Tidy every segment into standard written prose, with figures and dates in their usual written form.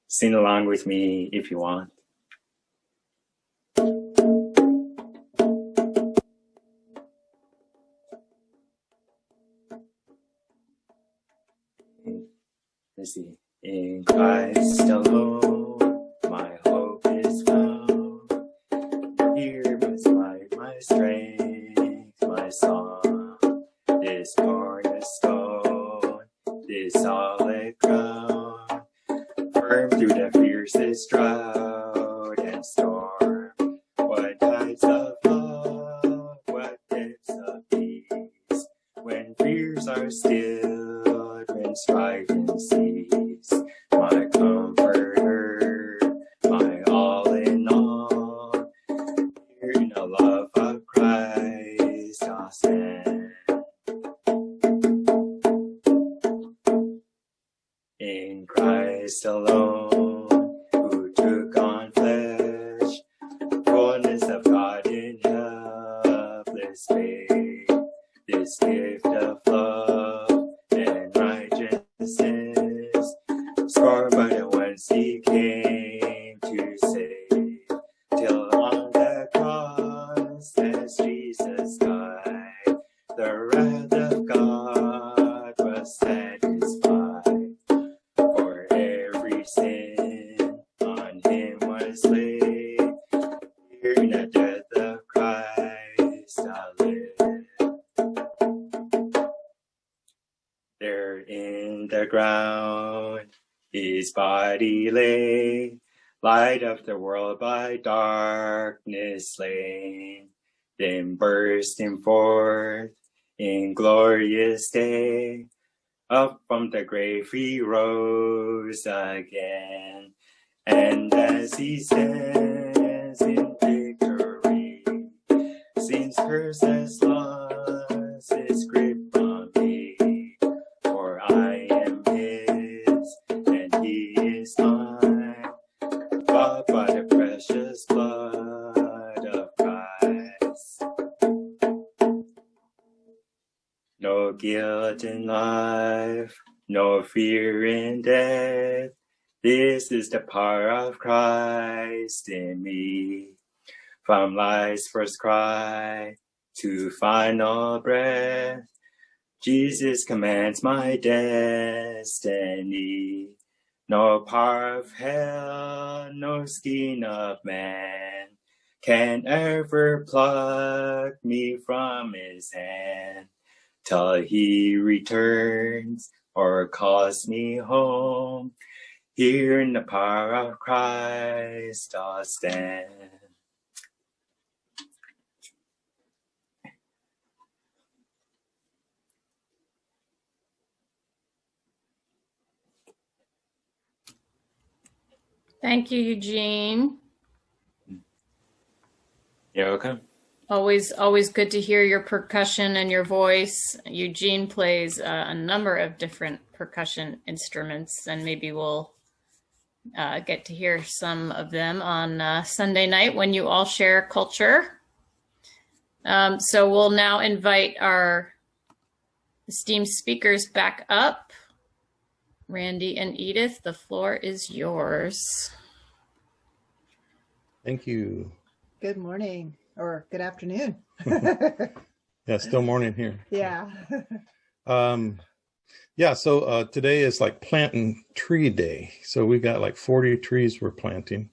Sing along with me if you want. Let's see. In Christ alone, my hope is found. Here is my strength, my song. This cornerstone, this solid ground, firm through the fiercest drought and storm. What tides of love, what depths of peace, when fears are stilled, when striving cease. My comforter, my all in all, here in the love of Christ I'll stand. In Christ alone, who took on flesh, fullness of God in helpless faith, this gift of love and righteousness, scorned by the ones he came to save, till on the cross as Jesus died, the wrath of God was satisfied. For every sin on him was laid, here in the death of Christ I live. There in the ground his body lay, light of the world by darkness slain, then bursting forth in glorious day, up from the grave he rose again, and as he stands in victory, sin's curse has lost its grip on me, for I am his and he is mine, bought by the precious blood of Christ. No guilt in life, no fear in death. This is the power of Christ in me. From life's first cry to final breath, Jesus commands my destiny. No power of hell, no scheme of man can ever pluck me from his hand, till he returns or calls me home. Here in the power of Christ I'll stand. Thank you, Eugene. You're welcome. Always good to hear your percussion and your voice. Eugene plays a number of different percussion instruments, and maybe we'll get to hear some of them on Sunday night when you all share culture. So we'll now invite our esteemed speakers back up. Randy and Edith, the floor is yours. Thank you. Good morning, or good afternoon. Yeah, still morning here. Yeah. Yeah, so today is like planting tree day. So we got like 40 trees we're planting.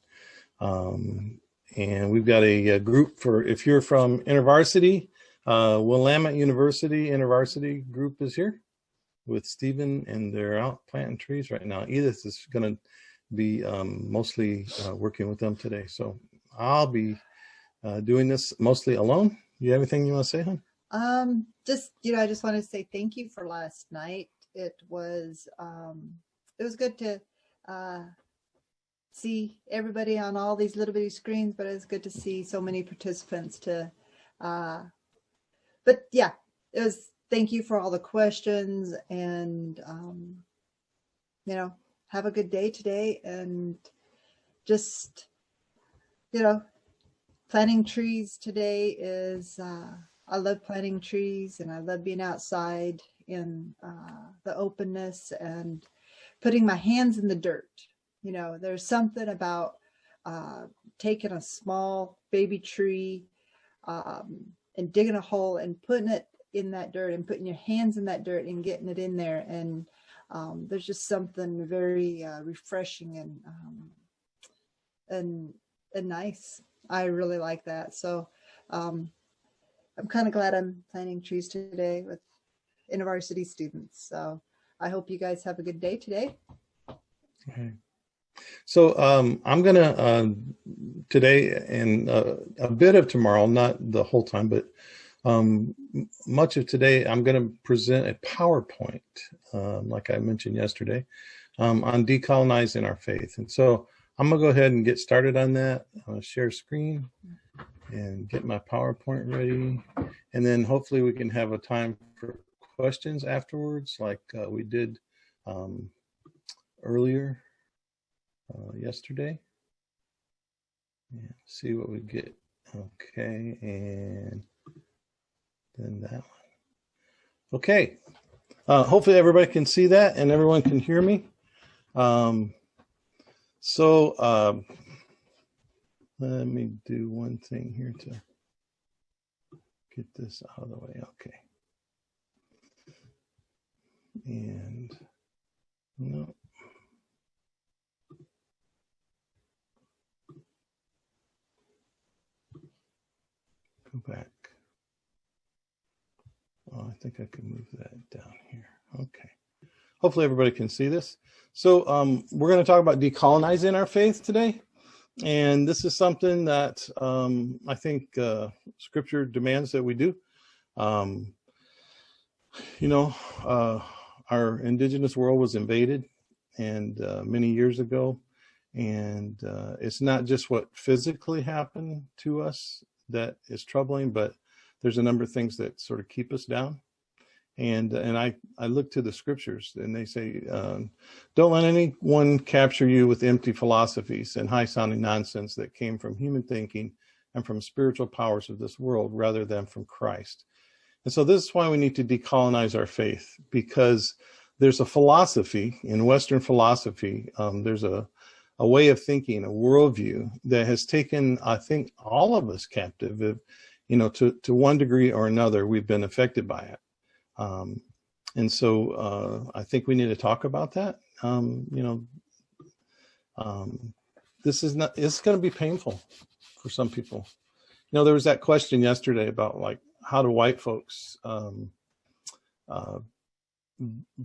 And we've got a group for, if you're from InterVarsity, Willamette University InterVarsity group is here with Stephen, and they're out planting trees right now. Edith is going to be mostly working with them today. So I'll be doing this mostly alone. You have anything you want to say, hon? Just, I just want to say thank you for last night. It was good to see everybody on all these little bitty screens, but it was good to see so many participants but yeah, it was, thank you for all the questions, and have a good day today, and just, planting trees today is, I love planting trees, and I love being outside in the openness and putting my hands in the dirt. You know, there's something about taking a small baby tree and digging a hole and putting it in that dirt and putting your hands in that dirt and getting it in there. And there's just something very refreshing and nice. I really like that. So I'm kind of glad I'm planting trees today with InterVarsity students. So I hope you guys have a good day today. Okay. So I'm going to today and a bit of tomorrow, not the whole time, but much of today, I'm going to present a PowerPoint, like I mentioned yesterday, on decolonizing our faith. And so I'm going to go ahead and get started on that. Share screen and get my PowerPoint ready. And then hopefully we can have a time for questions afterwards, like we did earlier yesterday. Yeah, see what we get. Okay, and then that one. Okay, hopefully everybody can see that and everyone can hear me. Let me do one thing here to get this out of the way. Okay. And no. Go back. Oh, I think I can move that down here. Okay. Hopefully everybody can see this. So we're going to talk about decolonizing our faith today. And this is something that I think Scripture demands that we do. Our indigenous world was invaded and many years ago. And it's not just what physically happened to us that is troubling, but there's a number of things that sort of keep us down. And I look to the scriptures and they say, don't let anyone capture you with empty philosophies and high-sounding nonsense that came from human thinking and from spiritual powers of this world rather than from Christ. And so this is why we need to decolonize our faith, because there's a philosophy in Western philosophy. There's a way of thinking, a worldview that has taken, I think, all of us captive. To one degree or another, we've been affected by it. And so I think we need to talk about that. It's going to be painful for some people. There was that question yesterday about like, how do white folks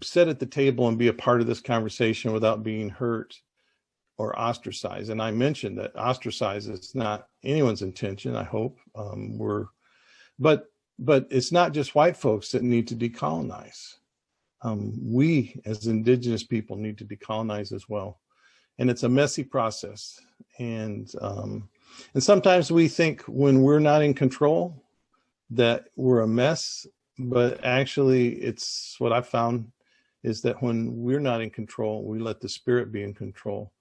sit at the table and be a part of this conversation without being hurt or ostracized? And I mentioned that ostracized is not anyone's intention, I hope. But it's not just white folks that need to decolonize. We as indigenous people need to decolonize as well. And it's a messy process. And sometimes we think when we're not in control that we're a mess, but actually it's what I found is that when we're not in control, we let the Spirit be in control.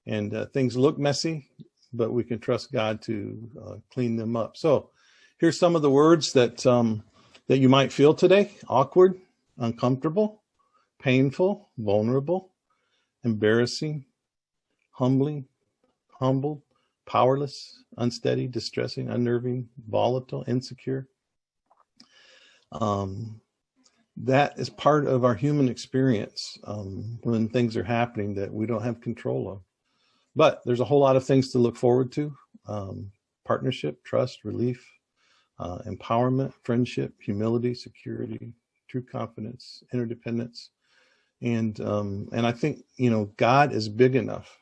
And things look messy, but we can trust God to clean them up. So here's some of the words that you might feel today: awkward, uncomfortable, painful, vulnerable, embarrassing, humbling, humbled, powerless, unsteady, distressing, unnerving, volatile, insecure. That is part of our human experience when things are happening that we don't have control of. But there's a whole lot of things to look forward to: partnership, trust, relief, empowerment, friendship, humility, security, true confidence, interdependence. And I think, God is big enough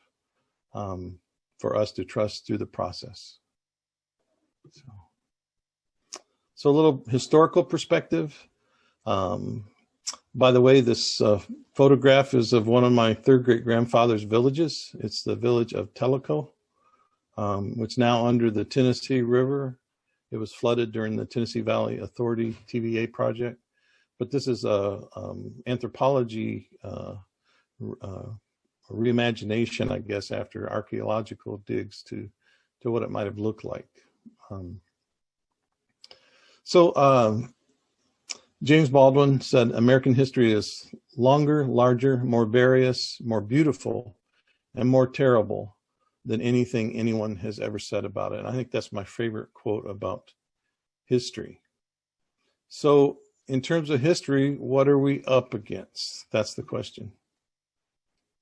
for us to trust through the process. So a little historical perspective. By the way, this photograph is of one of my third great grandfather's villages. It's the village of Tellico, which now under the Tennessee River. It was flooded during the Tennessee Valley Authority TVA project. But this is a anthropology reimagination, I guess, after archaeological digs to what it might have looked like. James Baldwin said, American history is longer, larger, more various, more beautiful, and more terrible than anything anyone has ever said about it. And I think that's my favorite quote about history. So in terms of history, what are we up against? That's the question.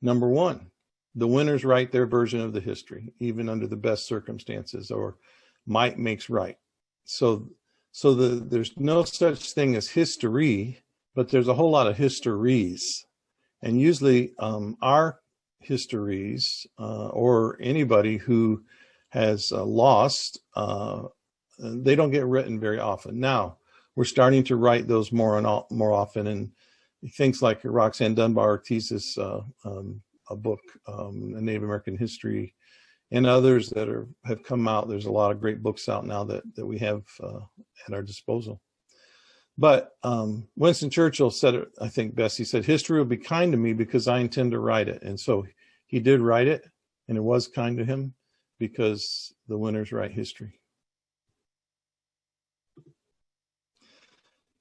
Number one, the winners write their version of the history, even under the best circumstances, or might makes right. So there's no such thing as history, but there's a whole lot of histories. And usually our histories, or anybody who has lost, they don't get written very often. Now, we're starting to write those more often, and things like Roxanne Dunbar Ortiz's a book, A Native American History, and others that have come out. There's a lot of great books out now that we have at our disposal. But Winston Churchill said it, I think, best. He said, history will be kind to me because I intend to write it. And so he did write it, and it was kind to him because the winners write history.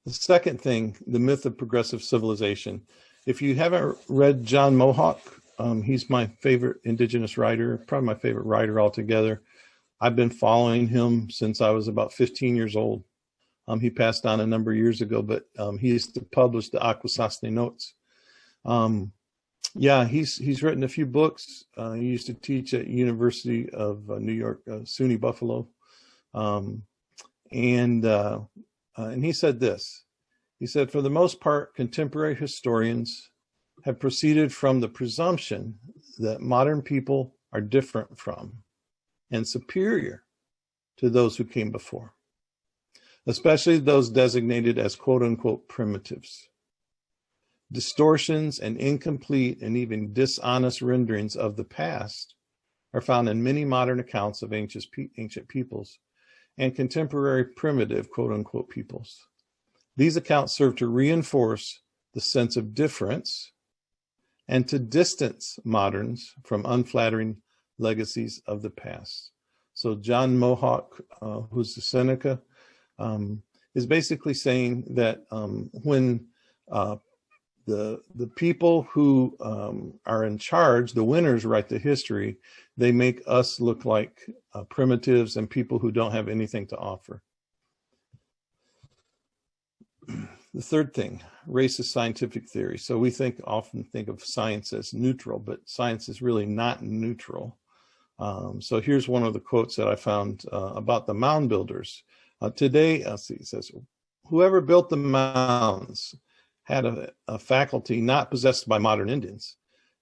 The second thing, the myth of progressive civilization. If you haven't read John Mohawk, he's my favorite indigenous writer, probably my favorite writer altogether. I've been following him since I was about 15 years old. He passed on a number of years ago, but he used to publish the Akwesasne Notes. Yeah, he's written a few books. He used to teach at University of New York, SUNY Buffalo. And he said this. He said, for the most part, contemporary historians have proceeded from the presumption that modern people are different from and superior to those who came before, especially those designated as quote unquote primitives. Distortions and incomplete and even dishonest renderings of the past are found in many modern accounts of ancient peoples and contemporary primitive quote unquote peoples. These accounts serve to reinforce the sense of difference and to distance moderns from unflattering legacies of the past. So John Mohawk, who's the Seneca, is basically saying that when the people who are in charge, the winners write the history, they make us look like primitives and people who don't have anything to offer. The third thing, racist scientific theory. So we often think of science as neutral, but science is really not neutral. So here's one of the quotes that I found about the mound builders. Today, it says, whoever built the mounds had a faculty not possessed by modern Indians.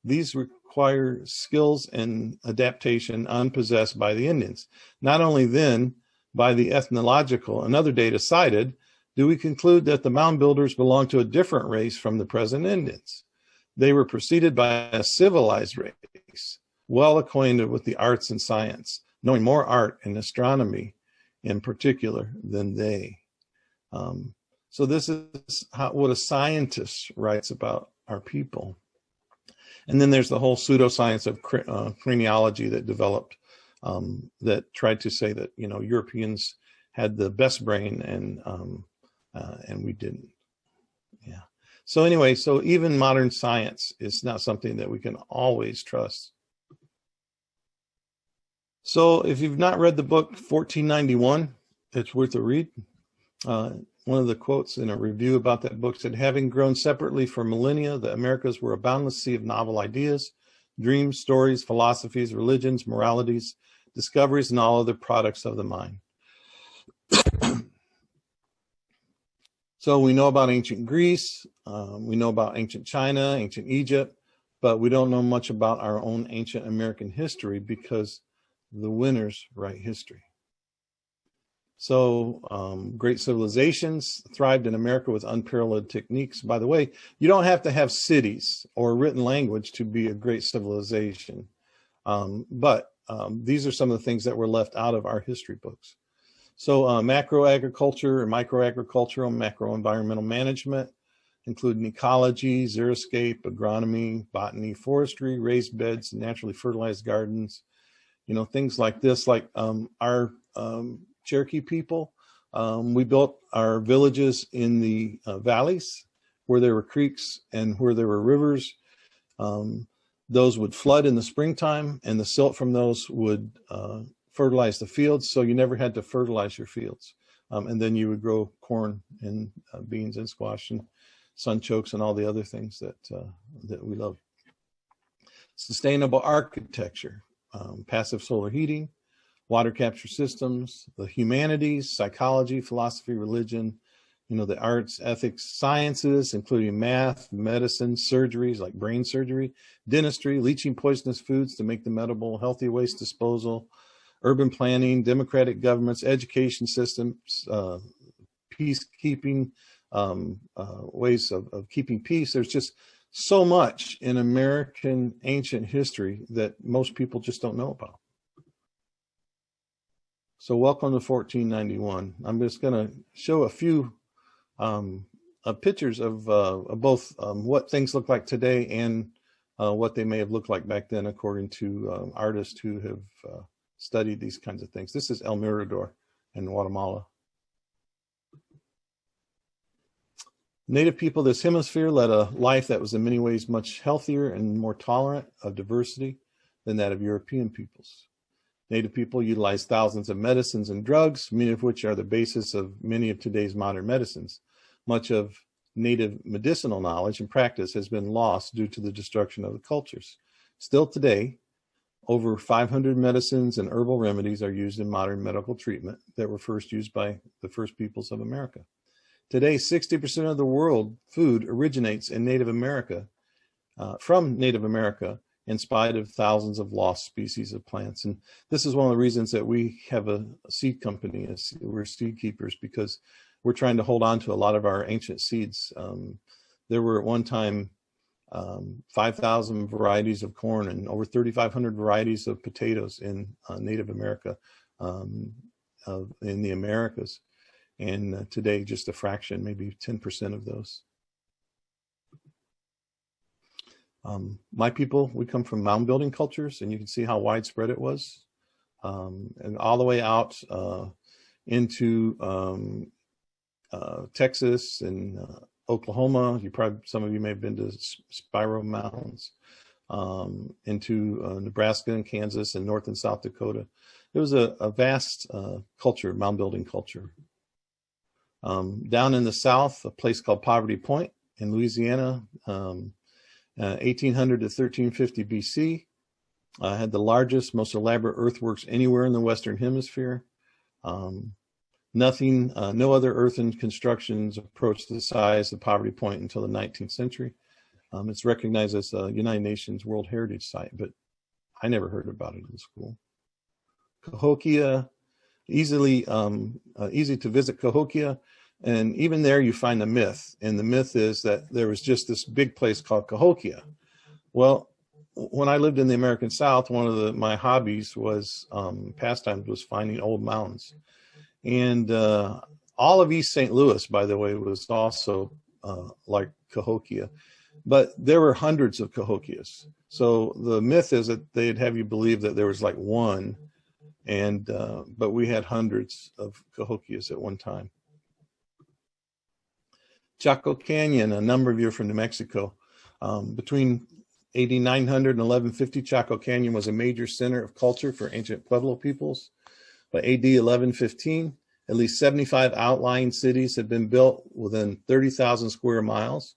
These require skills and adaptation unpossessed by the Indians. Not only then, by the ethnological and other data cited, do we conclude that the mound builders belong to a different race from the present Indians. They were preceded by a civilized race, well acquainted with the arts and science, knowing more art and astronomy in particular than they. So this is what a scientist writes about our people. And then there's the whole pseudoscience of craniology that developed that tried to say that, Europeans had the best brain and we didn't. Yeah. So anyway, so even modern science is not something that we can always trust. So if you've not read the book 1491, it's worth a read. One of the quotes in a review about that book said, having grown separately for millennia, the Americas were a boundless sea of novel ideas, dreams, stories, philosophies, religions, moralities, discoveries, and all other products of the mind. So we know about ancient Greece, we know about ancient China, ancient Egypt, but we don't know much about our own ancient American history because the winners write history. So great civilizations thrived in America with unparalleled techniques. By the way, you don't have to have cities or written language to be a great civilization. But these are some of the things that were left out of our history books. So macro agriculture and micro agricultural, macro environmental management, including ecology, xeriscape, agronomy, botany, forestry, raised beds, naturally fertilized gardens, things like this, like our Cherokee people. We built our villages in the valleys where there were creeks and where there were rivers. Those would flood in the springtime, and the silt from those would fertilize the fields, so you never had to fertilize your fields. And then you would grow corn and beans and squash and sunchokes and all the other things that we love. Sustainable architecture, passive solar heating, water capture systems, the humanities, psychology, philosophy, religion, the arts, ethics, sciences, including math, medicine, surgeries like brain surgery, dentistry, leaching poisonous foods to make them edible, healthy waste disposal, urban planning, democratic governments, education systems, peacekeeping, ways of keeping peace. There's just so much in American ancient history that most people just don't know about. So welcome to 1491. I'm just going to show a few pictures of both what things look like today and what they may have looked like back then, according to artists who have studied these kinds of things. This is El Mirador in Guatemala. Native people of this hemisphere led a life that was in many ways much healthier and more tolerant of diversity than that of European peoples. Native people utilized thousands of medicines and drugs, many of which are the basis of many of today's modern medicines. Much of native medicinal knowledge and practice has been lost due to the destruction of the cultures. Still today, over 500 medicines and herbal remedies are used in modern medical treatment that were first used by the first peoples of America. Today, 60% of the world food originates in Native America, from Native America, in spite of thousands of lost species of plants. And this is one of the reasons that we have a seed company. We're seed keepers, because we're trying to hold on to a lot of our ancient seeds. There were at one time 5,000 varieties of corn and over 3,500 varieties of potatoes in Native America, in the Americas. And today, just a fraction, maybe 10% of those. My people, we come from mound building cultures, and you can see how widespread it was. And all the way out into Texas and Oklahoma. Some of you may have been to Spiral Mountains, into Nebraska and Kansas and North and South Dakota. It was a vast culture, mound building culture. Down in the South, a place called Poverty Point in Louisiana, 1800 to 1350 BC, had the largest, most elaborate earthworks anywhere in the Western Hemisphere. No other earthen constructions approached the size of Poverty Point until the 19th century. It's recognized as a United Nations World Heritage Site, but I never heard about it in school. Cahokia, easy to visit Cahokia. And even there you find a myth. And the myth is that there was just this big place called Cahokia. Well, when I lived in the American South, one of my hobbies was, pastimes was finding old mounds. And all of East St. Louis, by the way, was also like Cahokia. But there were hundreds of Cahokias. So the myth is that they'd have you believe that there was like one. And but we had hundreds of Cahokias at one time. Chaco Canyon, a number of you are from New Mexico. Between 8900 and 1150, Chaco Canyon was a major center of culture for ancient Pueblo peoples. By AD 1115, at least 75 outlying cities had been built within 30,000 square miles,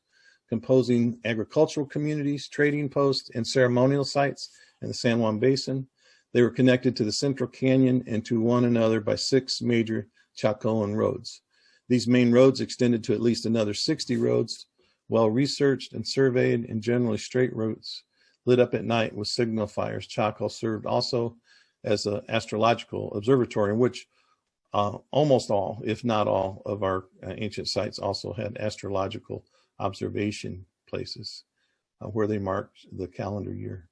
composing agricultural communities, trading posts, and ceremonial sites in the San Juan Basin. They were connected to the Central Canyon and to one another by 6 major Chacoan roads. These main roads extended to at least another 60 roads, well researched and surveyed, and generally straight routes lit up at night with signal fires. Chaco served also as an astrological observatory, in which almost all, if not all, of our ancient sites also had astrological observation places where they marked the calendar year.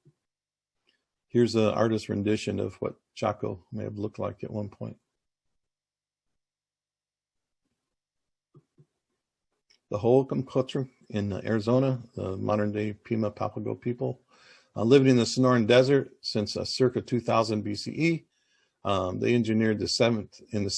Here's an artist's rendition of what Chaco may have looked like at one point. The Hohokam culture in Arizona, the modern-day Pima Papago people, living in the Sonoran Desert since circa 2000 BCE. They engineered in the 7th and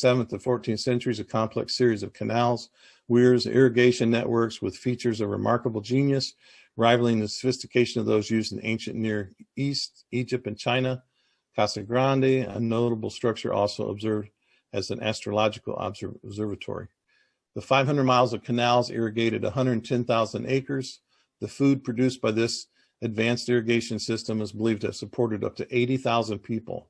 14th centuries a complex series of canals, weirs, irrigation networks with features of remarkable genius, rivaling the sophistication of those used in ancient Near East, Egypt, and China. Casa Grande, a notable structure also observed as an astrological observatory. The 500 miles of canals irrigated 110,000 acres. The food produced by this advanced irrigation system is believed to have supported up to 80,000 people,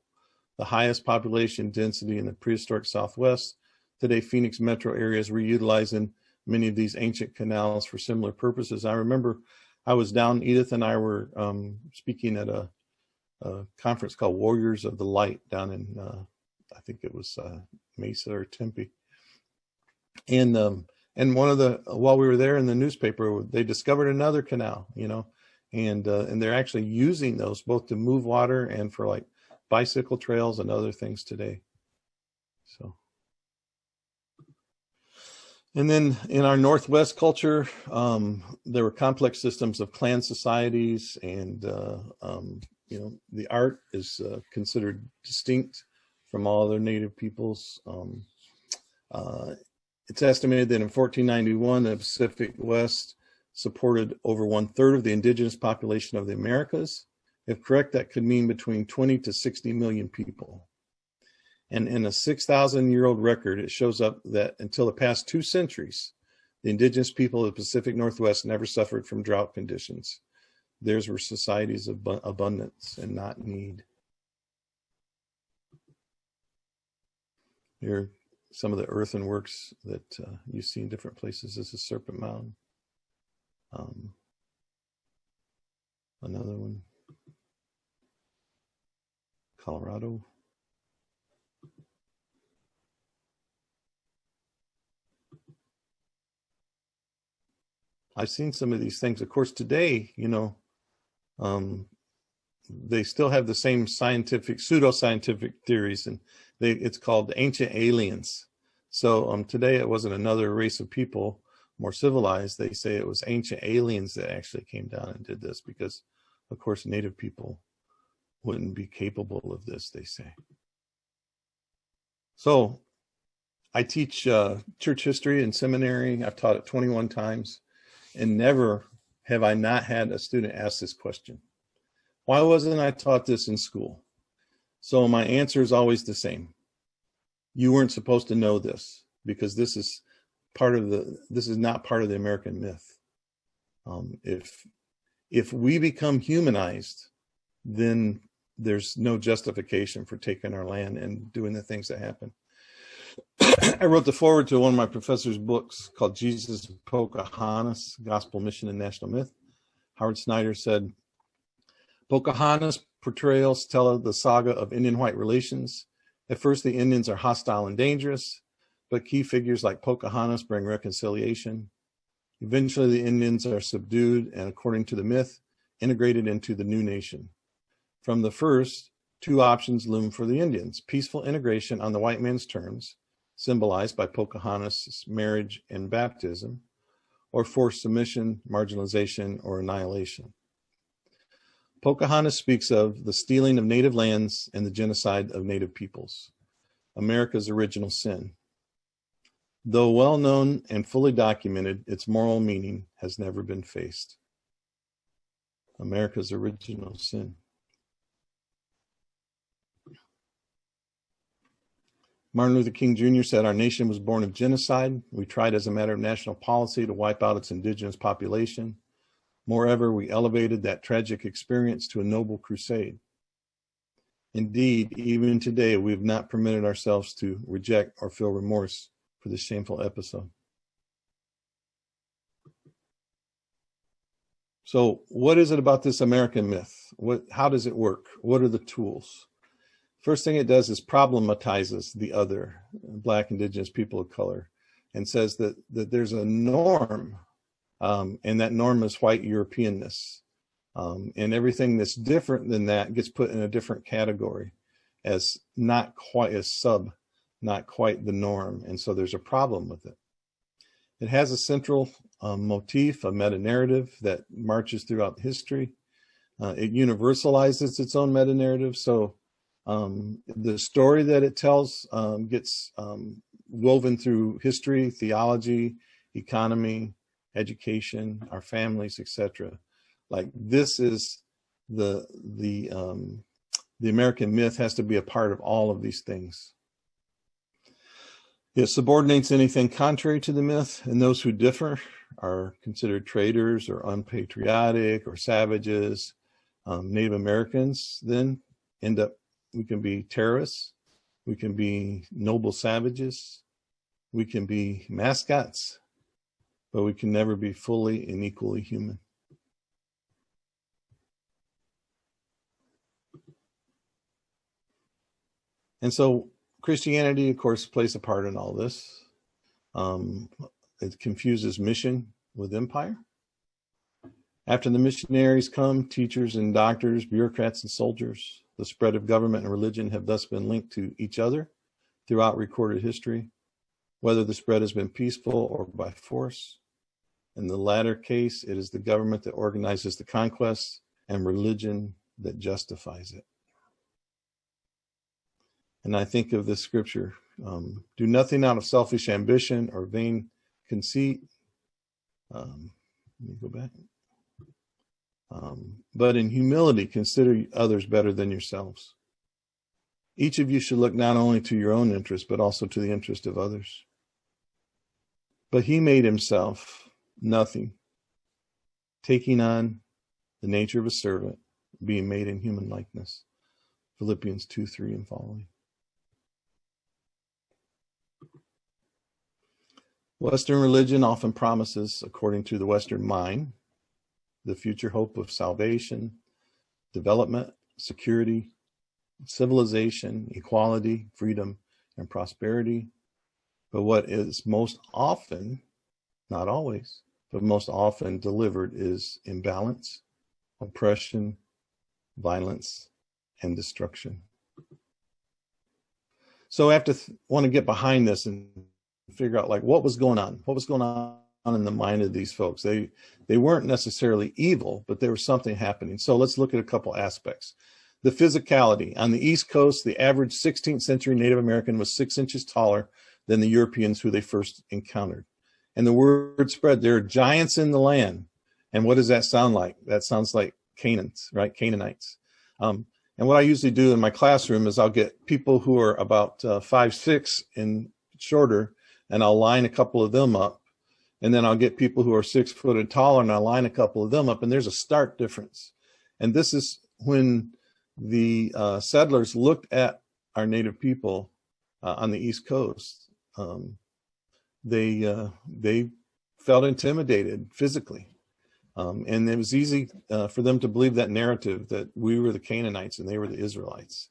the highest population density in the prehistoric Southwest. Today, Phoenix metro areas were utilizing many of these ancient canals for similar purposes. I remember I was down, Edith and I were speaking at a conference called Warriors of the Light down in, I think it was Mesa or Tempe. And one of the, while we were there in the newspaper, they discovered another canal, you know, and they're actually using those both to move water and for like bicycle trails and other things today. So. And then in our Northwest culture, there were complex systems of clan societies, and you know, the art is considered distinct from all other native peoples. It's estimated that in 1491, the Pacific West supported over 1/3 of the indigenous population of the Americas. If correct, that could mean between 20 to 60 million people. And in a 6,000-year-old record, it shows up that until the past 2 centuries, the indigenous people of the Pacific Northwest never suffered from drought conditions. Theirs were societies of abundance and not need. Here are some of the earthenworks that you see in different places. This is Serpent Mound. Another one, Colorado. I've seen some of these things. Of course, today, you know, they still have the same scientific, pseudoscientific theories, and it's called ancient aliens. So today it wasn't another race of people, more civilized. They say it was ancient aliens that actually came down and did this because, of course, native people wouldn't be capable of this, they say. So I teach church history in seminary. I've taught it 21 times. And never have I not had a student ask this question. Why wasn't I taught this in school? So my answer is always the same. You weren't supposed to know this because this is not part of the American myth. If we become humanized, then there's no justification for taking our land and doing the things that happen. I wrote the foreword to one of my professor's books called Jesus and Pocahontas, Gospel, Mission, and National Myth. Howard Snyder said, Pocahontas portrayals tell the saga of Indian-white relations. At first, the Indians are hostile and dangerous, but key figures like Pocahontas bring reconciliation. Eventually, the Indians are subdued and, according to the myth, integrated into the new nation. From the first, 2 options loom for the Indians: peaceful integration on the white man's terms, symbolized by Pocahontas' marriage and baptism, or forced submission, marginalization, or annihilation. Pocahontas speaks of the stealing of native lands and the genocide of native peoples, America's original sin. Though well known and fully documented, its moral meaning has never been faced. America's original sin. Martin Luther King Jr. said, our nation was born of genocide. We tried as a matter of national policy to wipe out its indigenous population. Moreover, we elevated that tragic experience to a noble crusade. Indeed, even today, we have not permitted ourselves to reject or feel remorse for this shameful episode. So what is it about this American myth? How does it work? What are the tools? First thing it does is problematizes the other, Black, Indigenous, people of color, and says that there's a norm, and that norm is white Europeanness. And everything that's different than that gets put in a different category as not quite not quite the norm. And so there's a problem with it. It has a central motif, a meta-narrative that marches throughout history. It universalizes its own meta-narrative. So the story that it tells gets woven through history, theology, economy, education, our families, etc. Like this is the American myth has to be a part of all of these things. It subordinates anything contrary to the myth, and those who differ are considered traitors or unpatriotic or savages. Native Americans then end up, we can be terrorists, we can be noble savages, we can be mascots, but we can never be fully and equally human. And so Christianity, of course, plays a part in all this. It confuses mission with empire. After the missionaries come, teachers and doctors, bureaucrats and soldiers. The spread of government and religion have thus been linked to each other throughout recorded history, whether the spread has been peaceful or by force. In the latter case, it is the government that organizes the conquest and religion that justifies it. And I think of this scripture, do nothing out of selfish ambition or vain conceit. Let me go back. But in humility, consider others better than yourselves. Each of you should look not only to your own interest, but also to the interest of others. But he made himself nothing, taking on the nature of a servant, being made in human likeness. Philippians 2:3 and following. Western religion often promises, according to the Western mind, the future hope of salvation, development, security, civilization, equality, freedom, and prosperity. But what is most often, not always, but most often delivered is imbalance, oppression, violence, and destruction. So I have to want to get behind this and figure out like what was going on in the mind of these folks. They weren't necessarily evil, but there was something happening. So let's look at a couple aspects. The physicality. On the East Coast, the average 16th century Native American was 6 inches taller than the Europeans who they first encountered. And the word spread, there are giants in the land. And what does that sound like? That sounds like Canaanites, right? Canaanites. And what I usually do in my classroom is I'll get people who are about 5'6" and shorter, and I'll line a couple of them up. And then I'll get people who are 6 foot and taller, and I'll line a couple of them up. And there's a stark difference. And this is when the settlers looked at our native people on the East Coast. They felt intimidated physically. And it was easy for them to believe that narrative that we were the Canaanites and they were the Israelites.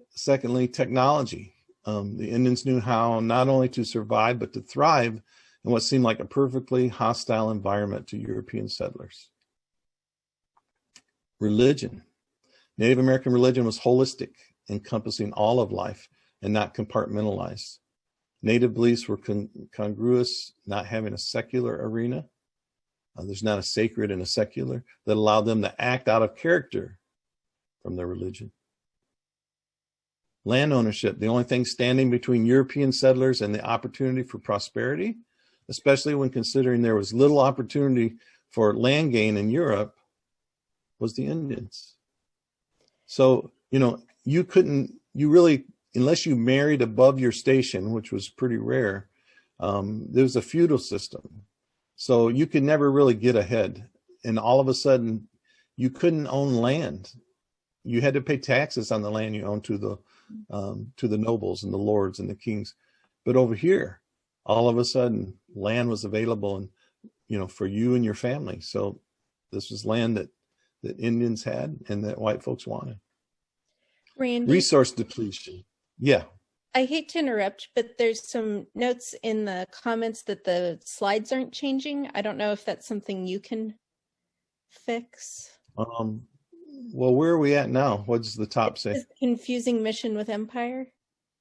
Secondly, technology. The Indians knew how not only to survive, but to thrive in what seemed like a perfectly hostile environment to European settlers. Religion. Native American religion was holistic, encompassing all of life and not compartmentalized. Native beliefs were congruous, not having a secular arena. There's not a sacred and a secular that allowed them to act out of character from their religion. Land ownership, the only thing standing between European settlers and the opportunity for prosperity, especially when considering there was little opportunity for land gain in Europe, was the Indians. So, you really, unless you married above your station, which was pretty rare, there was a feudal system. So you could never really get ahead. And all of a sudden, you couldn't own land. You had to pay taxes on the land you owned to the nobles and the lords and the kings. But over here, all of a sudden, land was available and, for you and your family. So this was land that Indians had and that white folks wanted. Randy, resource depletion. Yeah. I hate to interrupt, but there's some notes in the comments that the slides aren't changing. I don't know if that's something you can fix. Well, where are we at now? What does the top say? Confusing mission with empire.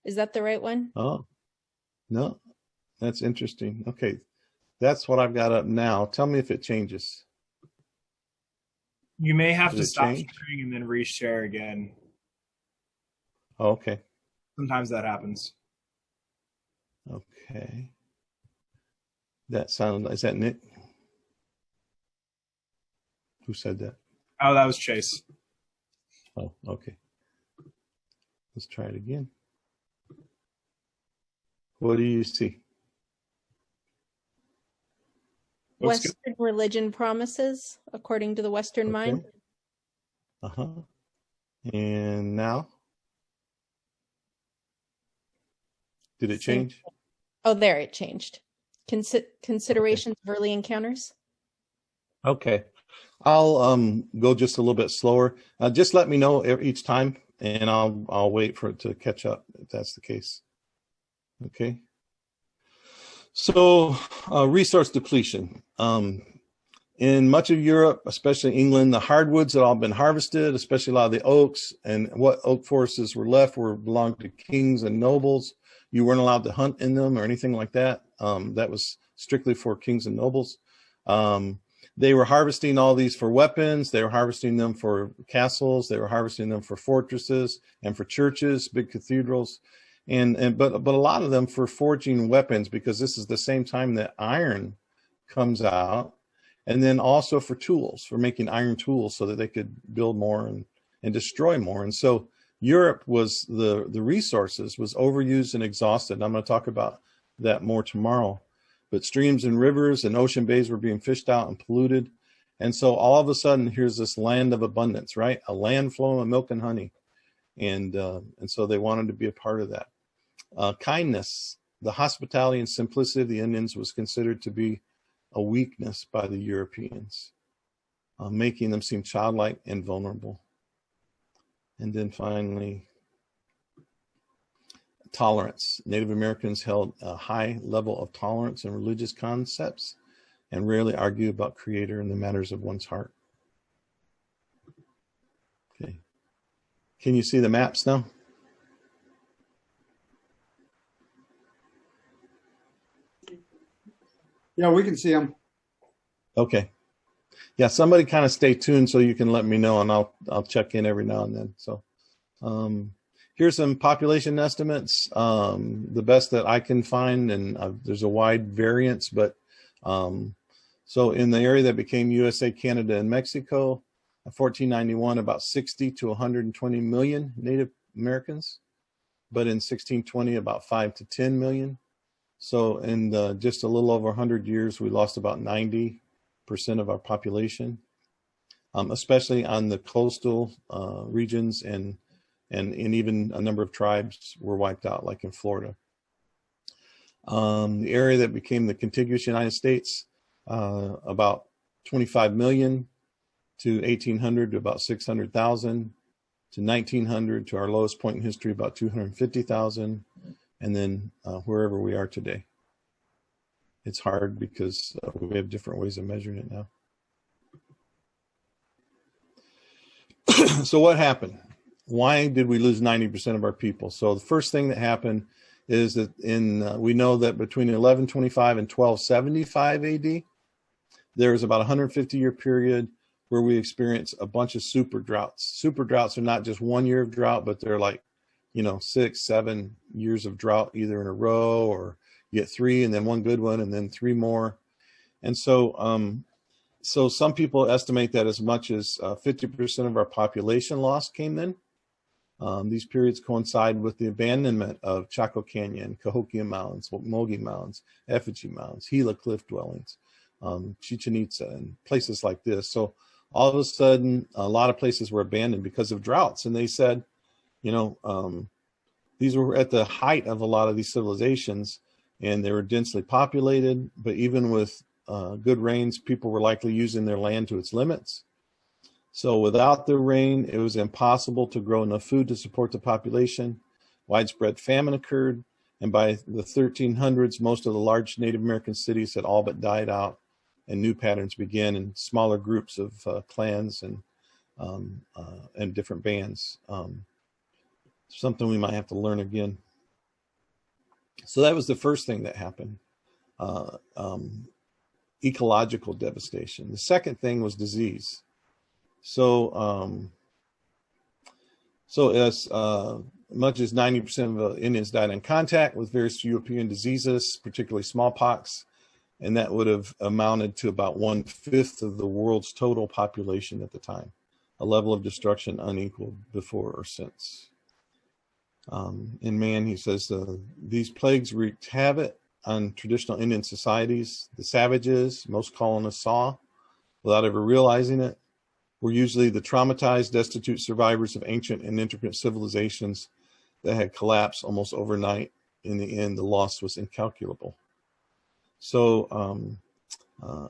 Is that the right one? Oh, no, that's interesting. Okay, that's what I've got up now. Tell me if it changes. You may have Does to it stop change? sharing and then reshare again. Oh, okay. Sometimes that happens. Okay. Is that Nick? Who said that? Oh, that was Chase. Oh, okay. Let's try it again. What do you see? Western religion promises, according to the Western mind. Uh-huh. And now? Did it change? Oh, there it changed. Considerations of early encounters. Okay. I'll go just a little bit slower. Just let me know each time, and I'll wait for it to catch up if that's the case. Okay. So resource depletion. In much of Europe, especially England, the hardwoods had all been harvested, especially a lot of the oaks, and what oak forests were left belonged to kings and nobles. You weren't allowed to hunt in them or anything like that. That was strictly for kings and nobles. They were harvesting all these for weapons. They were harvesting them for castles. They were harvesting them for fortresses and for churches, big cathedrals, but a lot of them for forging weapons, because this is the same time that iron comes out, and then also for tools, for making iron tools so that they could build more and destroy more. And so Europe was the resources was overused and exhausted. And I'm going to talk about that more tomorrow. But streams and rivers and ocean bays were being fished out and polluted. And so all of a sudden, here's this land of abundance, right? A land flowing with milk and honey. And so they wanted to be a part of that. Kindness, the hospitality and simplicity of the Indians was considered to be a weakness by the Europeans, making them seem childlike and vulnerable. And then finally, tolerance. Native Americans held a high level of tolerance in religious concepts and rarely argued about Creator and the matters of one's heart. Okay. Can you see the maps now? Yeah, we can see them. Okay. Yeah, somebody kind of stay tuned so you can let me know, and I'll check in every now and then. So here's some population estimates, the best that I can find, and there's a wide variance, but so in the area that became USA, Canada, and Mexico, 1491, about 60 to 120 million Native Americans, but in 1620, about 5 to 10 million. So in just a little over 100 years, we lost about 90% of our population, especially on the coastal regions, and even a number of tribes were wiped out, like in Florida. The area that became the contiguous United States, about 25 million to 1800 to about 600,000 to 1900 to our lowest point in history, about 250,000. And then wherever we are today. It's hard because we have different ways of measuring it now. So what happened? Why did we lose 90% of our people? So the first thing that happened is that we know that between 1125 and 1275 AD, there was about a 150-year period where we experienced a bunch of super droughts. Super droughts are not just 1 year of drought, but they're like, 6, 7 years of drought either in a row, or you get 3 and then one good one and then 3 more. And so so some people estimate that as much as 50% of our population loss came then. These periods coincide with the abandonment of Chaco Canyon, Cahokia Mountains, Mogi Mountains, Effigy Mountains, Gila Cliff Dwellings, Chichen Itza, and places like this. So all of a sudden, a lot of places were abandoned because of droughts. And they said, these were at the height of a lot of these civilizations, and they were densely populated, but even with good rains, people were likely using their land to its limits. So without the rain, it was impossible to grow enough food to support the population. Widespread famine occurred, and by the 1300s, most of the large Native American cities had all but died out, and new patterns began in smaller groups of clans and different bands. Something we might have to learn again. So that was the first thing that happened, ecological devastation. The second thing was disease. So as much as 90% of Indians died in contact with various European diseases, particularly smallpox, and that would have amounted to about 1/5 of the world's total population at the time, a level of destruction unequaled before or since. In man, he says, these plagues wreaked havoc on traditional Indian societies. The savages most colonists saw, without ever realizing it, were usually the traumatized, destitute survivors of ancient and intricate civilizations that had collapsed almost overnight. In the end, the loss was incalculable. So,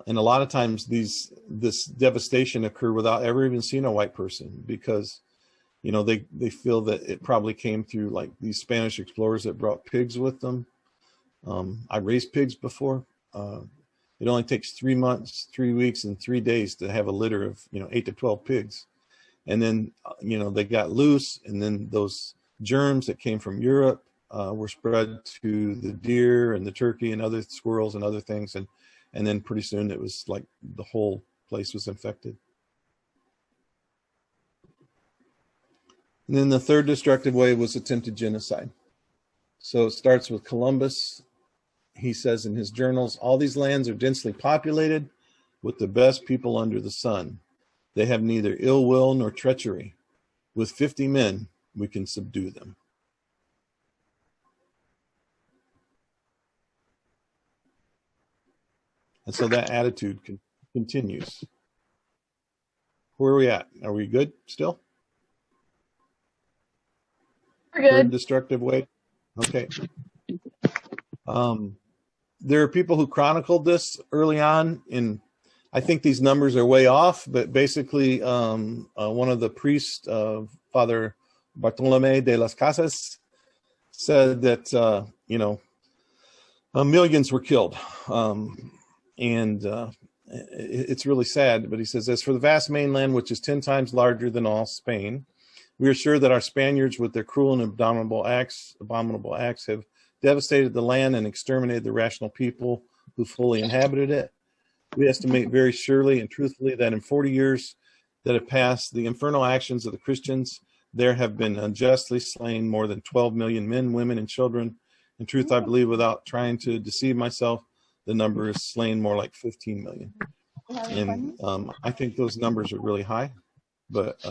and a lot of times this devastation occurred without ever even seeing a white person, because, you know, they feel that it probably came through like these Spanish explorers that brought pigs with them. I raised pigs before. It only takes 3 months, 3 weeks, and 3 days to have a litter of, 8 to 12 pigs. And then, they got loose, and then those germs that came from Europe were spread to the deer and the turkey and other squirrels and other things. And then pretty soon it was like the whole place was infected. And then the third destructive wave was attempted genocide. So it starts with Columbus. He says in his journals, all these lands are densely populated with the best people under the sun. They have neither ill will nor treachery. With 50 men, we can subdue them. And so that attitude continues. Where are we at? Are we good still? We're good. Third destructive wave? Okay. There are people who chronicled this early on, and I think these numbers are way off, but basically one of the priests, Father Bartolome de las Casas, said that, millions were killed. It's really sad, but he says, as for the vast mainland, which is 10 times larger than all Spain, we are sure that our Spaniards, with their cruel and abominable acts have devastated the land and exterminated the rational people who fully inhabited it. We estimate very surely and truthfully that in 40 years that have passed, the infernal actions of the Christians, there have been unjustly slain more than 12 million men, women, and children. In truth, I believe, without trying to deceive myself, the number is slain more like 15 million. And I think those numbers are really high, but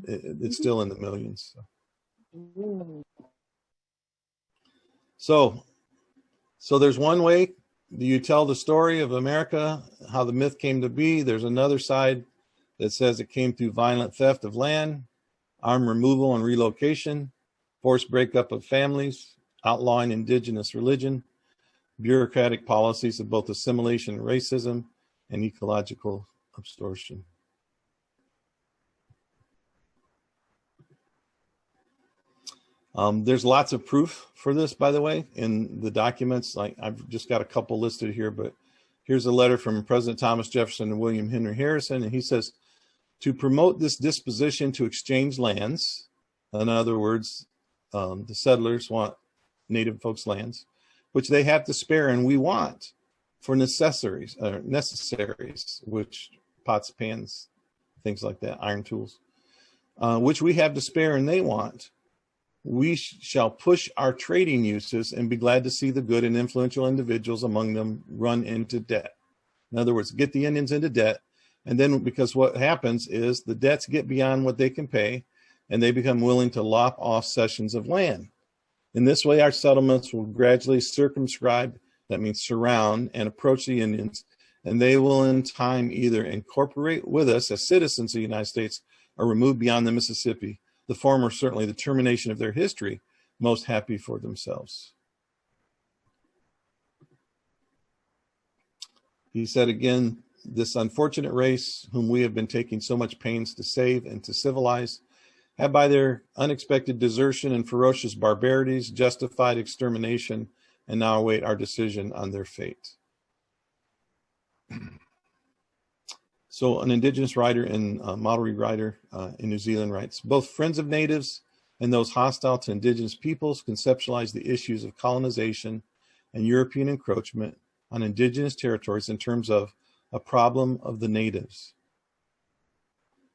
it's still in the millions. So there's one way you tell the story of America, how the myth came to be. There's another side that says it came through violent theft of land, armed removal and relocation, forced breakup of families, outlawing indigenous religion, bureaucratic policies of both assimilation and racism, and ecological absorption. There's lots of proof for this, by the way, in the documents. Like, I've just got a couple listed here, but here's a letter from President Thomas Jefferson and William Henry Harrison, and he says, to promote this disposition to exchange lands, in other words, the settlers want native folks' lands, which they have to spare and we want for necessaries, which pots, pans, things like that, iron tools, which we have to spare and they want. We shall push our trading uses and be glad to see the good and influential individuals among them run into debt. In other words, get the Indians into debt. And then, because what happens is the debts get beyond what they can pay and they become willing to lop off cessions of land. In this way, our settlements will gradually circumscribe, that means surround, and approach the Indians, and they will in time either incorporate with us as citizens of the United States or remove beyond the Mississippi. The former, certainly the termination of their history, most happy for themselves. He said again, this unfortunate race, whom we have been taking so much pains to save and to civilize, have by their unexpected desertion and ferocious barbarities justified extermination and now await our decision on their fate. So an indigenous writer and Maori writer in New Zealand writes, both friends of natives and those hostile to indigenous peoples conceptualize the issues of colonization and European encroachment on indigenous territories in terms of a problem of the natives.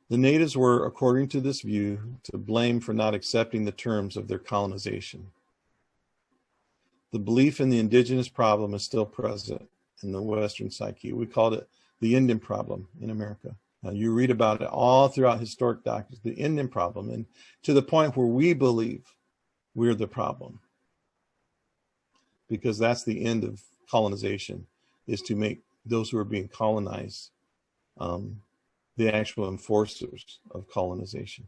The natives were, according to this view, to blame for not accepting the terms of their colonization. The belief in the indigenous problem is still present, in the Western psyche. We called it the Indian problem in America. Now, you read about it all throughout historic documents, the Indian problem, and to the point where we believe we're the problem, because that's the end of colonization, is to make those who are being colonized the actual enforcers of colonization.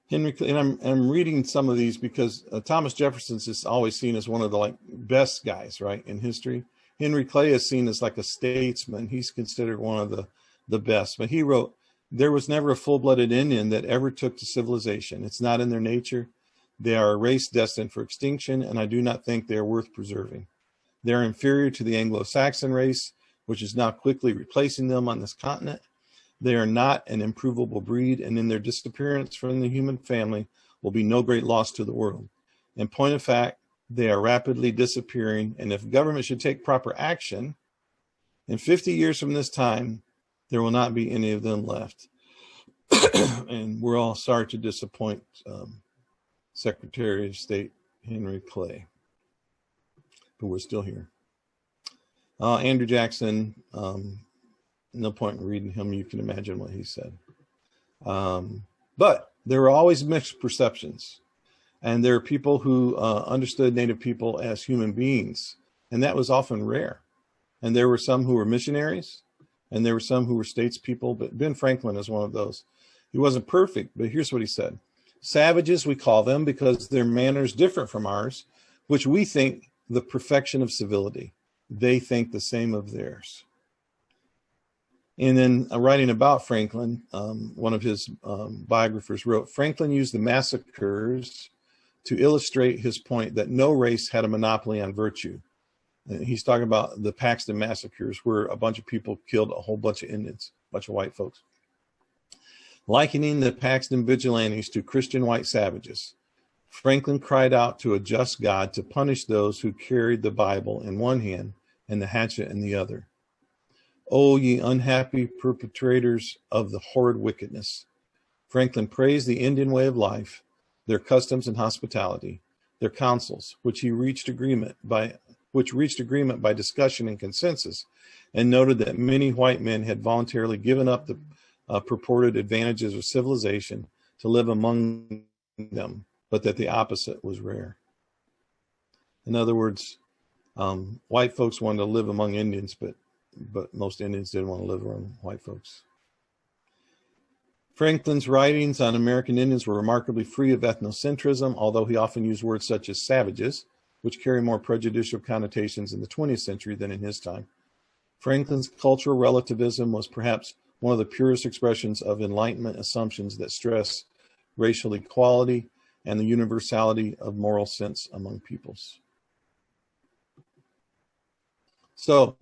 Henry, and I'm reading some of these because Thomas Jefferson's is always seen as one of the best guys, right, in history. Henry Clay is seen as like a statesman. He's considered one of the best. But he wrote, "There was never a full-blooded Indian that ever took to civilization. It's not in their nature. They are a race destined for extinction, and I do not think they are worth preserving. They are inferior to the Anglo-Saxon race, which is now quickly replacing them on this continent. They are not an improvable breed, and in their disappearance from the human family will be no great loss to the world. In point of fact, they are rapidly disappearing, and if government should take proper action, in 50 years from this time, there will not be any of them left." And we're all sorry to disappoint Secretary of State Henry Clay, but we're still here. Andrew Jackson, no point in reading him. You can imagine what he said. But there were always mixed perceptions. And there are people who understood Native people as human beings, and that was often rare. And there were some who were missionaries, and there were some who were statespeople, but Ben Franklin is one of those. He wasn't perfect, but here's what he said. "Savages, we call them because their manners differ from ours, which we think the perfection of civility. They think the same of theirs." And then writing about Franklin, one of his biographers wrote, "Franklin used the massacres to illustrate his point that no race had a monopoly on virtue." And he's talking about the Paxton massacres, where a bunch of people killed a whole bunch of Indians, a bunch of white folks. Likening the Paxton vigilantes to Christian white savages, Franklin cried out to a just God to punish those who carried the Bible in one hand and the hatchet in the other. "O ye unhappy perpetrators of the horrid wickedness." Franklin praised the Indian way of life, their customs and hospitality, their councils, which reached agreement by discussion and consensus, and noted that many white men had voluntarily given up the purported advantages of civilization to live among them, but that the opposite was rare. In other words, white folks wanted to live among Indians, but most Indians didn't want to live around white folks. Franklin's writings on American Indians were remarkably free of ethnocentrism, although he often used words such as savages, which carry more prejudicial connotations in the 20th century than in his time. Franklin's cultural relativism was perhaps one of the purest expressions of Enlightenment assumptions that stress racial equality and the universality of moral sense among peoples. So,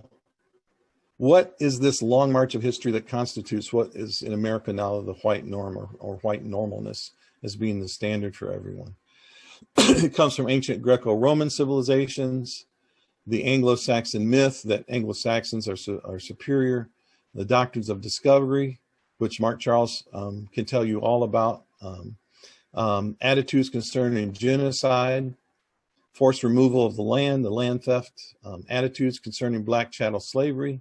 what is this long march of history that constitutes what is in America now the white norm or white normalness as being the standard for everyone? It comes from ancient Greco-Roman civilizations, the Anglo-Saxon myth that Anglo-Saxons are superior, the doctrines of discovery, which Mark Charles can tell you all about, attitudes concerning genocide, forced removal of the land theft, attitudes concerning black chattel slavery,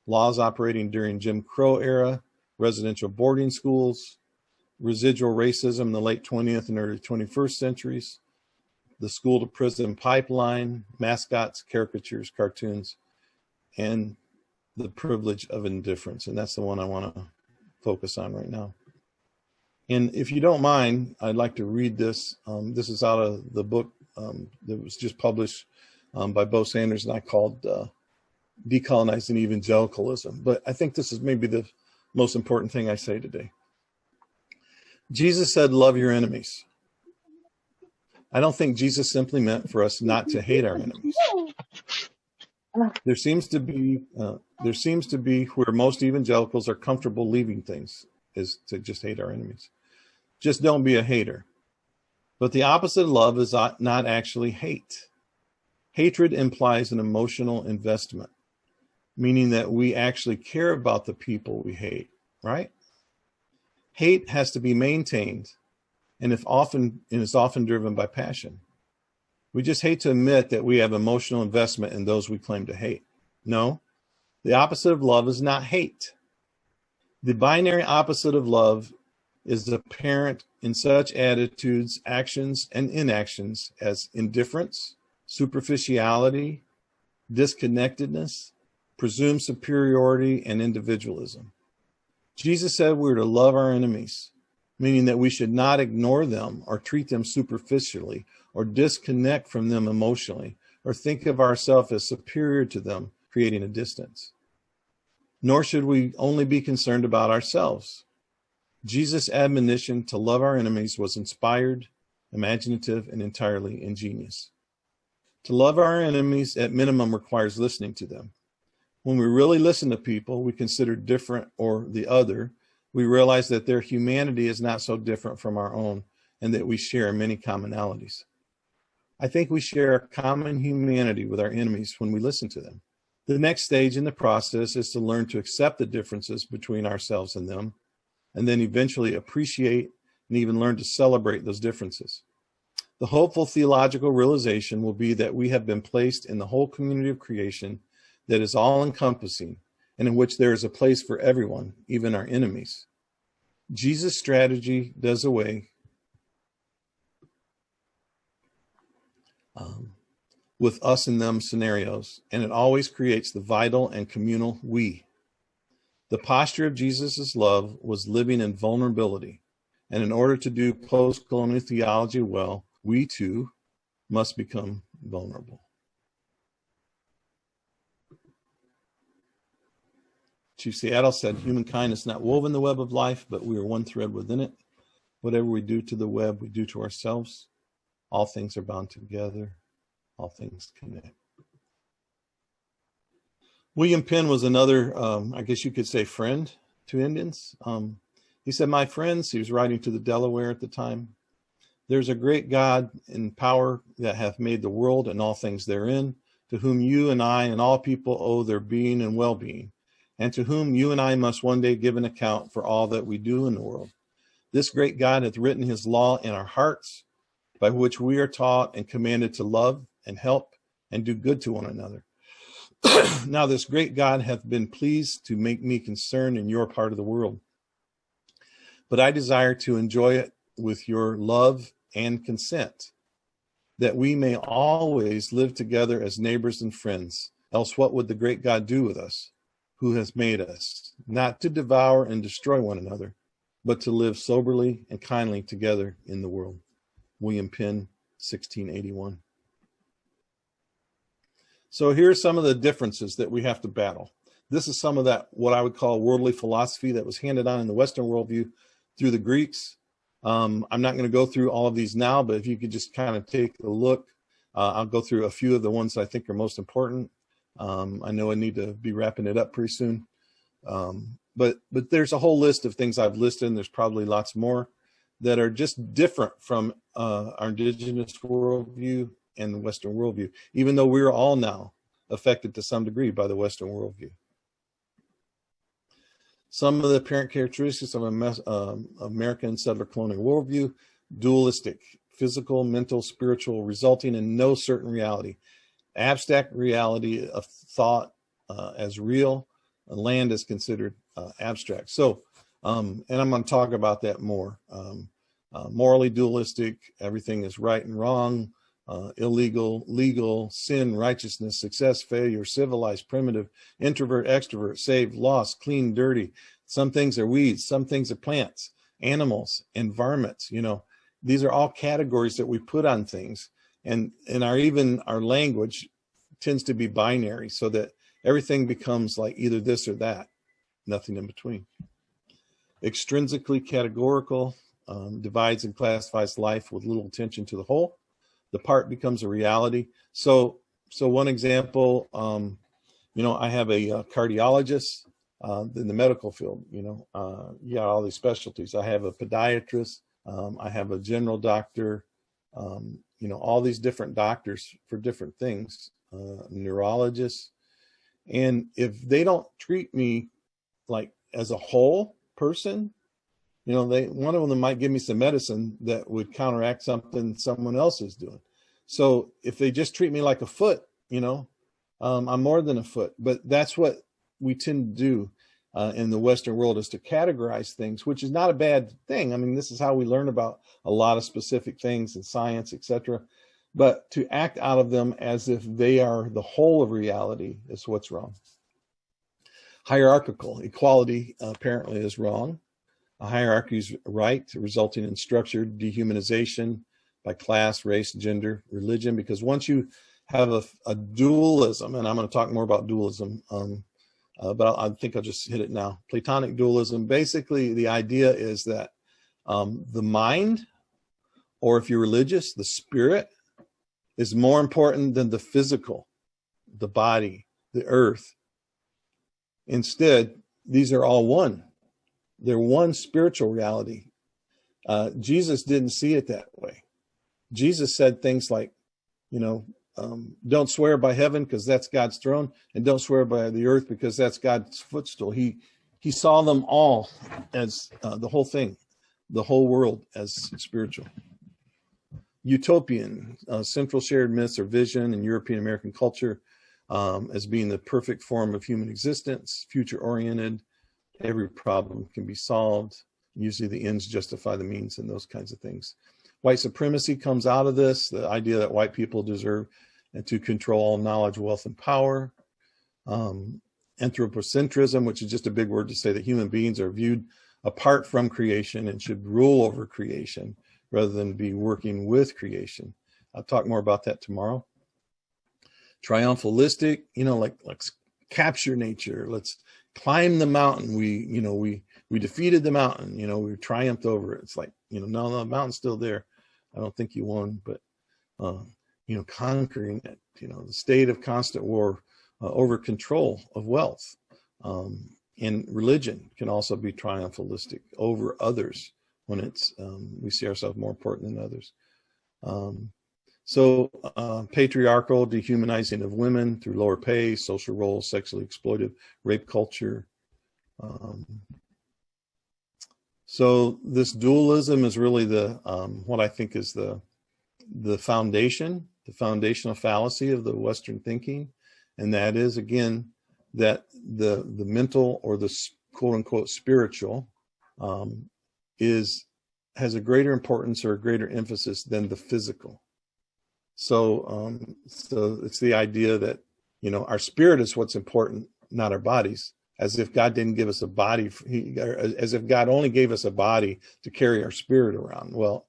laws operating during Jim Crow era, residential boarding schools, residual racism in the late 20th and early 21st centuries, the school to prison pipeline, mascots, caricatures, cartoons, and the privilege of indifference. And that's the one I want to focus on right now. And if you don't mind, I'd like to read this. This is out of the book that was just published by Bo Sanders and I called Decolonizing Evangelicalism. But I think this is maybe the most important thing I say today. Jesus said, "Love your enemies." I don't think Jesus simply meant for us not to hate our enemies. There seems to be where most evangelicals are comfortable leaving things is to just hate our enemies. Just don't be a hater. But the opposite of love is not actually hate. Hatred implies an emotional investment, meaning that we actually care about the people we hate, right? Hate has to be maintained and is often driven by passion. We just hate to admit that we have emotional investment in those we claim to hate. No, the opposite of love is not hate. The binary opposite of love is apparent in such attitudes, actions, and inactions as indifference, superficiality, disconnectedness, presumed superiority, and individualism. Jesus said we're to love our enemies, meaning that we should not ignore them or treat them superficially or disconnect from them emotionally or think of ourselves as superior to them, creating a distance. Nor should we only be concerned about ourselves. Jesus' admonition to love our enemies was inspired, imaginative, and entirely ingenious. To love our enemies at minimum requires listening to them. When we really listen to people we consider different or the other, we realize that their humanity is not so different from our own and that we share many commonalities. I think we share a common humanity with our enemies when we listen to them. The next stage in the process is to learn to accept the differences between ourselves and them, and then eventually appreciate and even learn to celebrate those differences. The hopeful theological realization will be that we have been placed in the whole community of creation that is all-encompassing and in which there is a place for everyone, even our enemies. Jesus' strategy does away with us and them scenarios, and it always creates the vital and communal we. The posture of Jesus' love was living in vulnerability, and in order to do post-colonial theology well, we too must become vulnerable. Chief Seattle said, humankind is not woven the web of life, but we are one thread within it. Whatever we do to the web, we do to ourselves. All things are bound together. All things connect. William Penn was another, I guess you could say, friend to Indians. He said, my friends, he was writing to the Delaware at the time, there's a great God in power that hath made the world and all things therein, to whom you and I and all people owe their being and well-being, and to whom you and I must one day give an account for all that we do in the world. This great God hath written his law in our hearts, by which we are taught and commanded to love and help and do good to one another. Now this great God hath been pleased to make me concerned in your part of the world. But I desire to enjoy it with your love and consent, that we may always live together as neighbors and friends. Else what would the great God do with us, who has made us, not to devour and destroy one another, but to live soberly and kindly together in the world? William Penn, 1681. So here's some of the differences that we have to battle. This is some of that, what I would call worldly philosophy that was handed on in the Western worldview through the Greeks. I'm not going to go through all of these now, but if you could just kind of take a look, I'll go through a few of the ones I think are most important. I know I need to be wrapping it up pretty soon. But there's a whole list of things I've listed, and there's probably lots more that are just different from our indigenous worldview and the Western worldview, even though we're all now affected to some degree by the Western worldview. Some of the apparent characteristics of American settler colonial worldview: dualistic, physical, mental, spiritual, resulting in no certain reality, abstract reality of thought as real, land is considered abstract. So, and I'm going to talk about that more. Morally dualistic, everything is right and wrong, illegal, legal, sin, righteousness, success, failure, civilized, primitive, introvert, extrovert, saved, lost, clean, dirty. Some things are weeds, some things are plants, animals, environments. You know, these are all categories that we put on things, and our language tends to be binary, so that everything becomes like either this or that, nothing in between. Extrinsically categorical, divides and classifies life with little attention to the whole. The part becomes a reality. So one example, I have a cardiologist in the medical field. All these specialties. I have a podiatrist. I have a general doctor. All these different doctors for different things. Neurologists, and if they don't treat me like as a whole person, one of them might give me some medicine that would counteract something someone else is doing. So if they just treat me like a foot, I'm more than a foot. But that's what we tend to do in the Western world, is to categorize things, which is not a bad thing. I mean, this is how we learn about a lot of specific things in science, etc. But to act out of them as if they are the whole of reality is what's wrong. Hierarchical equality apparently is wrong. A hierarchy is right, resulting in structured dehumanization by class, race, gender, religion. Because once you have a dualism, and I'm going to talk more about dualism, but I think I'll just hit it now. Platonic dualism, basically the idea is that the mind, or if you're religious, the spirit, is more important than the physical, the body, the earth. Instead, these are all one. They're one spiritual reality. Jesus didn't see it that way. Jesus said things like, don't swear by heaven because that's God's throne, and don't swear by the earth because that's God's footstool. He saw them all as the whole thing, the whole world as spiritual. Utopian, central shared myths or vision in European American culture as being the perfect form of human existence, future-oriented, every problem can be solved. Usually the ends justify the means and those kinds of things. White supremacy comes out of this, the idea that white people deserve and to control all knowledge, wealth, and power. Anthropocentrism, which is just a big word to say that human beings are viewed apart from creation and should rule over creation rather than be working with creation. I'll talk more about that tomorrow. Triumphalistic, let's capture nature. Let's climb the mountain. We defeated the mountain. We triumphed over it. It's like, no, the mountain's still there. I don't think you won, but conquering it. The state of constant war over control of wealth. And religion can also be triumphalistic over others when it's we see ourselves more important than others. So patriarchal dehumanizing of women through lower pay, social roles, sexually exploitive, rape culture. So this dualism is really the what I think is the foundational fallacy of the Western thinking, and that is, again, that the mental or the quote unquote spiritual has a greater importance or a greater emphasis than the physical. So it's the idea that, our spirit is what's important, not our bodies, as if God didn't give us a body, as if God only gave us a body to carry our spirit around. Well,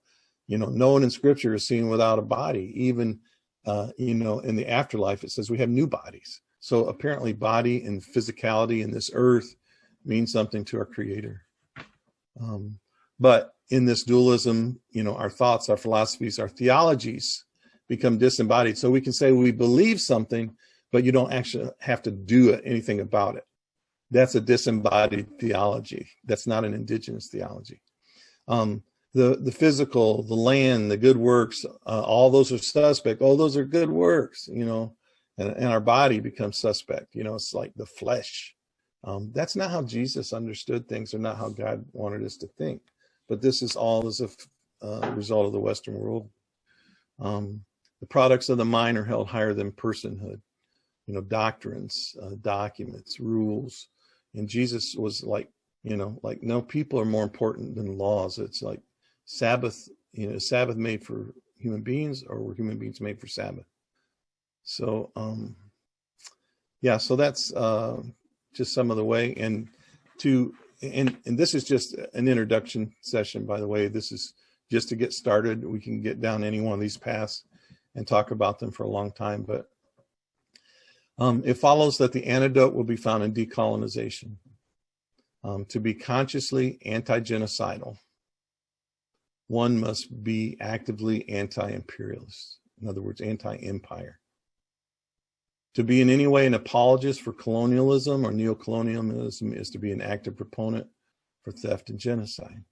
no one in scripture is seen without a body. Even, in the afterlife, it says we have new bodies. So apparently body and physicality in this earth means something to our creator. But in this dualism, our thoughts, our philosophies, our theologies become disembodied. So we can say we believe something, but you don't actually have to do anything about it. That's a disembodied theology. That's not an indigenous theology. The physical, the land, the good works, all those are suspect. Oh, those are good works, and our body becomes suspect. It's like the flesh. That's not how Jesus understood things, or not how God wanted us to think. But this is all as a result of the Western world. The products of the mind are held higher than personhood. Doctrines, documents, rules. And Jesus was like, no, people are more important than laws. It's like Sabbath, Sabbath made for human beings, or were human beings made for Sabbath? So, so that's just some of the way. And this is just an introduction session, by the way. This is just to get started. We can get down any one of these paths and talk about them for a long time, but it follows that the antidote will be found in decolonization. To be consciously anti-genocidal, one must be actively anti-imperialist. In other words, anti-empire. To be in any way an apologist for colonialism or neocolonialism is to be an active proponent for theft and genocide.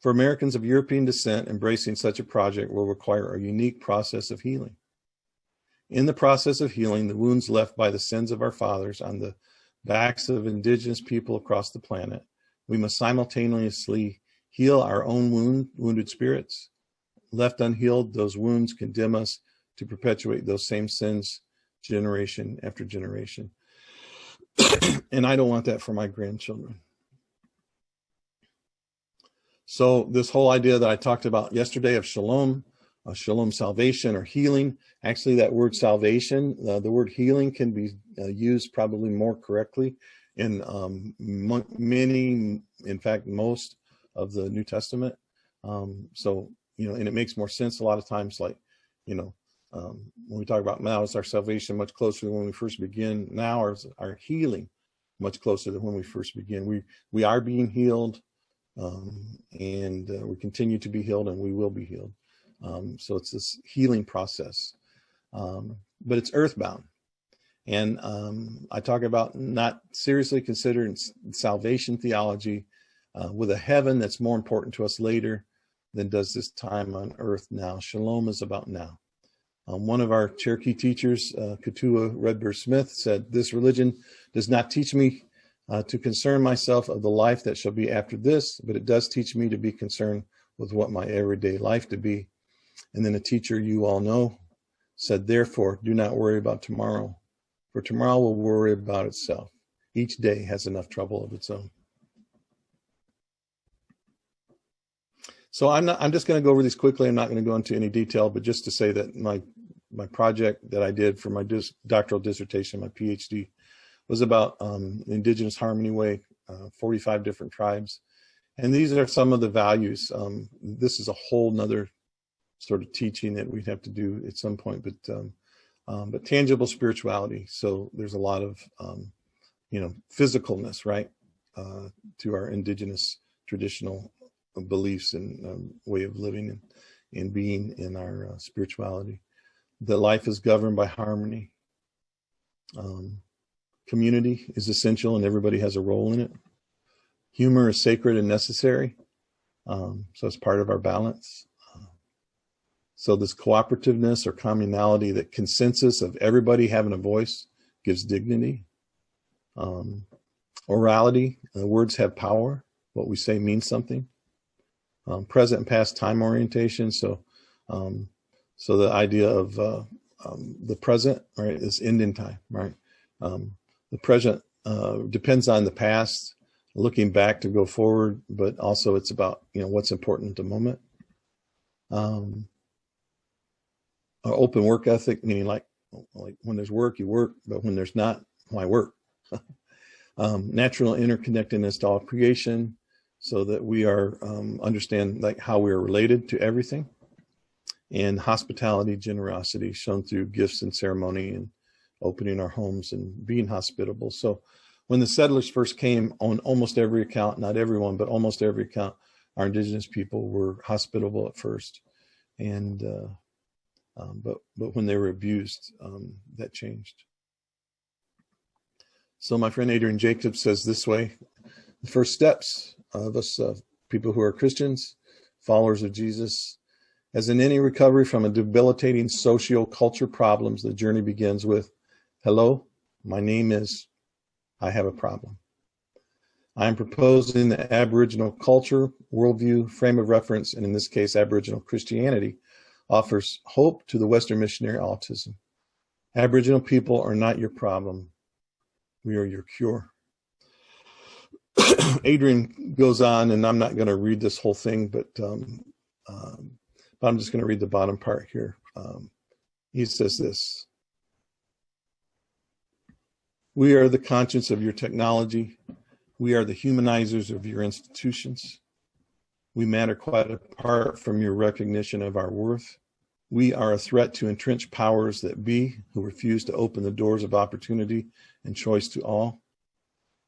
For Americans of European descent, embracing such a project will require a unique process of healing. In the process of healing, the wounds left by the sins of our fathers on the backs of indigenous people across the planet, we must simultaneously heal our own wounded spirits, Left unhealed, those wounds condemn us to perpetuate those same sins generation after generation. And I don't want that for my grandchildren. So this whole idea that I talked about yesterday of shalom, shalom salvation or healing, actually that word salvation, the word healing can be used probably more correctly in many, in fact, most of the New Testament. So, you know, and it makes more sense a lot of times, like, you know, when we talk about now is our salvation much closer than when we first begin. Now is our healing much closer than when we first begin. We are being healed, and we continue to be healed, and we will be healed. So it's this healing process, but it's earthbound. And I talk about not seriously considering salvation theology with a heaven that's more important to us later than does this time on earth now. Shalom is about now. One of our Cherokee teachers, Ketua Redbird Smith, said, "This religion does not teach me to concern myself of the life that shall be after this, but it does teach me to be concerned with what my everyday life to be." And then a teacher you all know said, "Therefore, do not worry about tomorrow, for tomorrow will worry about itself. Each day has enough trouble of its own." So I'm just going to go over these quickly. I'm not going to go into any detail, but just to say that my project that I did for my doctoral dissertation, my PhD, was about Indigenous Harmony Way, 45 different tribes. And these are some of the values. This is a whole nother sort of teaching that we'd have to do at some point, but tangible spirituality. So there's a lot of, you know, physicalness, right, to our Indigenous traditional beliefs and way of living and being in our spirituality. That life is governed by harmony. Community is essential and everybody has a role in it. Humor is sacred and necessary. So it's part of our balance. So this cooperativeness or communality, that consensus of everybody having a voice gives dignity. Orality, words have power. What we say means something. Present and past time orientation. So the idea of the present, right, is end in time, right? The present depends on the past, looking back to go forward, but also it's about, you know, what's important at the moment. Open work ethic, meaning like when there's work, you work, but when there's not, why work? Natural interconnectedness to all creation, so that we are understand like how we are related to everything. And hospitality, generosity shown through gifts and ceremony and opening our homes and being hospitable. So when the settlers first came, on almost every account, not everyone, but almost every account, our Indigenous people were hospitable at first. And but when they were abused, that changed. So my friend Adrian Jacobs says this way: the first steps of us, people who are Christians, followers of Jesus, as in any recovery from a debilitating socio-culture problems, the journey begins with, "Hello, my name is, I have a problem." I am proposing the Aboriginal culture, worldview, frame of reference, and in this case, Aboriginal Christianity, offers hope to the Western missionary autism. Aboriginal people are not your problem. We are your cure. Adrian goes on, and I'm not going to read this whole thing, but I'm just going to read the bottom part here. He says this: "We are the conscience of your technology. We are the humanizers of your institutions. We matter quite apart from your recognition of our worth. We are a threat to entrenched powers that be, who refuse to open the doors of opportunity and choice to all.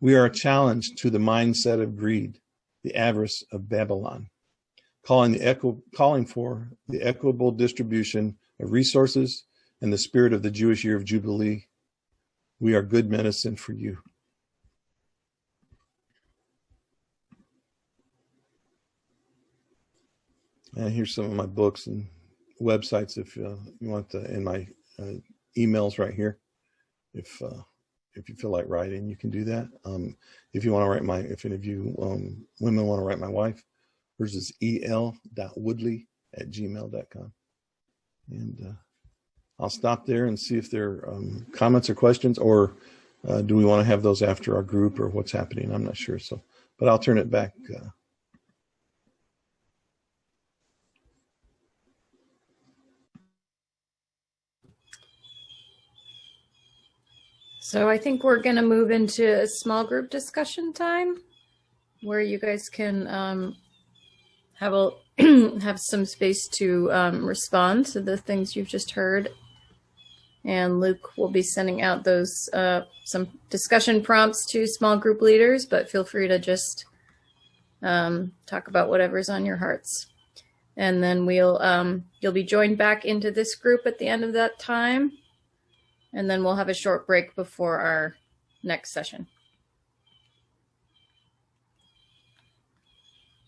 We are a challenge to the mindset of greed, the avarice of Babylon, calling for the equitable distribution of resources and the spirit of the Jewish year of Jubilee. We are good medicine for you." And here's some of my books and websites if you want to, and my emails right here. If you feel like writing, you can do that. If you want to write if any of you women want to write my wife, hers is el.woodley gmail.com. And I'll stop there and see if there are comments or questions, or do we want to have those after our group, or what's happening? I'm not sure. So, but I'll turn it back. So I think we're going to move into a small group discussion time where you guys can have some space to respond to the things you've just heard. And Luke will be sending out those some discussion prompts to small group leaders, but feel free to just talk about whatever's on your hearts. And then you'll be joined back into this group at the end of that time. And then we'll have a short break before our next session.